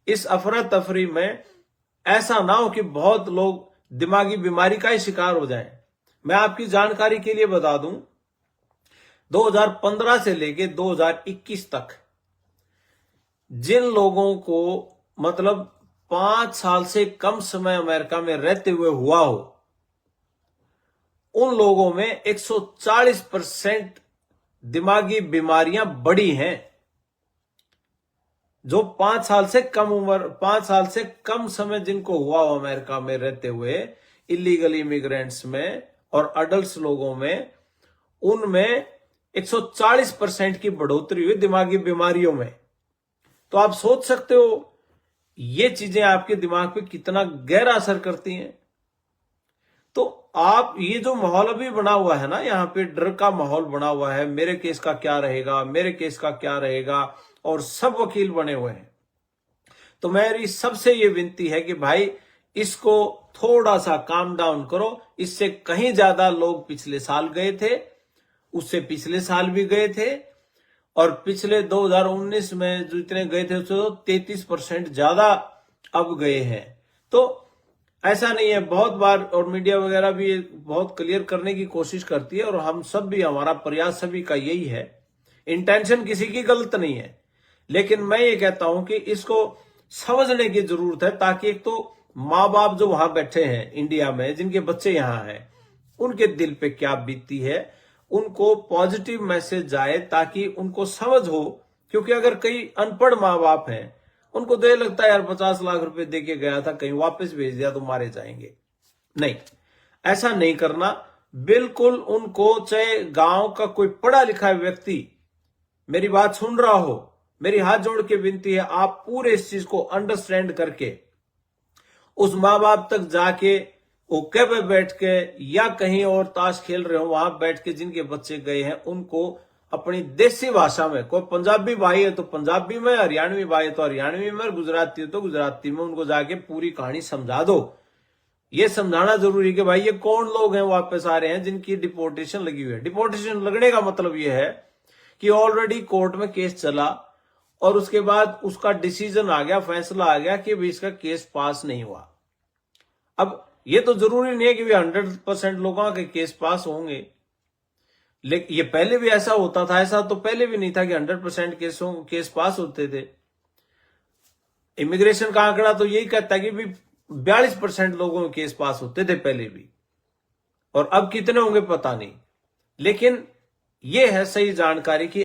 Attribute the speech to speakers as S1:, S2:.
S1: इस अफरा तफरी में ऐसा ना हो कि बहुत लोग दिमागी बीमारी का ही शिकार हो जाएं। मैं आपकी जानकारी के लिए बता दूं, 2015 से लेके 2021 तक जिन लोगों को मतलब 5 साल से कम समय अमेरिका में रहते हुए हुआ हो, उन लोगों में 140% दिमागी बीमारियां बढ़ी हैं। जो 5 साल से कम उम्र, 5 साल से कम समय जिनको हुआ हो अमेरिका में रहते हुए, इलीगल इमिग्रेंट्स में और अडल्ट लोगों में, उनमें 140% की बढ़ोतरी हुई दिमागी बीमारियों में। तो आप सोच सकते हो ये चीजें आपके दिमाग पे कितना गहरा असर करती हैं। तो आप ये जो माहौल अभी बना हुआ है ना, यहाँ पे डर का माहौल बना हुआ है, मेरे केस का क्या रहेगा, मेरे केस का क्या रहेगा, और सब वकील बने हुए हैं। तो मेरी सबसे ये विनती है कि भाई इसको थोड़ा सा काम डाउन करो। इससे कहीं ज्यादा लोग पिछले साल गए थे, उससे पिछले साल भी गए थे, और पिछले 2019 में जितने गए थे उससे 33% ज्यादा अब गए हैं। तो ऐसा नहीं है, बहुत बार और मीडिया वगैरह भी बहुत क्लियर करने की कोशिश करती है, और हम सब भी, हमारा प्रयास सभी का यही है, इंटेंशन किसी की गलत नहीं है। लेकिन मैं ये कहता हूं कि इसको समझने की जरूरत है, ताकि एक तो माँ बाप जो वहां बैठे हैं इंडिया में, जिनके बच्चे यहां हैं, उनके दिल पे क्या बीतती है, उनको पॉजिटिव मैसेज जाए ताकि उनको समझ हो। क्योंकि अगर कई अनपढ़ माँ बाप हैं, उनको तो ये लगता है यार 50 लाख रुपए दे के गया था, कहीं वापस भेज दिया तो मारे जाएंगे। नहीं, ऐसा नहीं करना। बिल्कुल उनको, चाहे गांव का कोई पढ़ा लिखा व्यक्ति मेरी बात सुन रहा हो, मेरी हाथ जोड़ के विनती है, आप पूरे इस चीज को अंडरस्टैंड करके उस माँ बाप तक जाके, ओके पे बैठ के या कहीं और ताश खेल रहे हो वहां बैठ के, जिनके बच्चे गए हैं उनको अपनी देसी भाषा में, कोई पंजाबी भाई है तो पंजाबी में, हरियाणवी भाई है तो हरियाणवी में, गुजराती है तो गुजराती में, उनको जाके पूरी कहानी समझा दो। ये समझाना जरूरी है कि भाई ये कौन लोग हैं वापस आ रहे हैं जिनकी डिपोर्टेशन लगी हुई है। डिपोर्टेशन लगने का मतलब ये है कि ऑलरेडी कोर्ट में केस चला और उसके बाद उसका डिसीजन आ गया, फैसला आ गया कि भाई इसका केस पास नहीं हुआ। अब ये तो जरूरी नहीं है कि 100% लोगों के केस पास होंगे, लेकिन ये पहले भी ऐसा होता था। ऐसा तो पहले भी नहीं था कि 100% केस पास होते थे। इमिग्रेशन का आंकड़ा तो यही कहता है कि भी 42% लोगों के केस पास होते थे पहले भी, और अब कितने होंगे पता नहीं। लेकिन ये है सही जानकारी की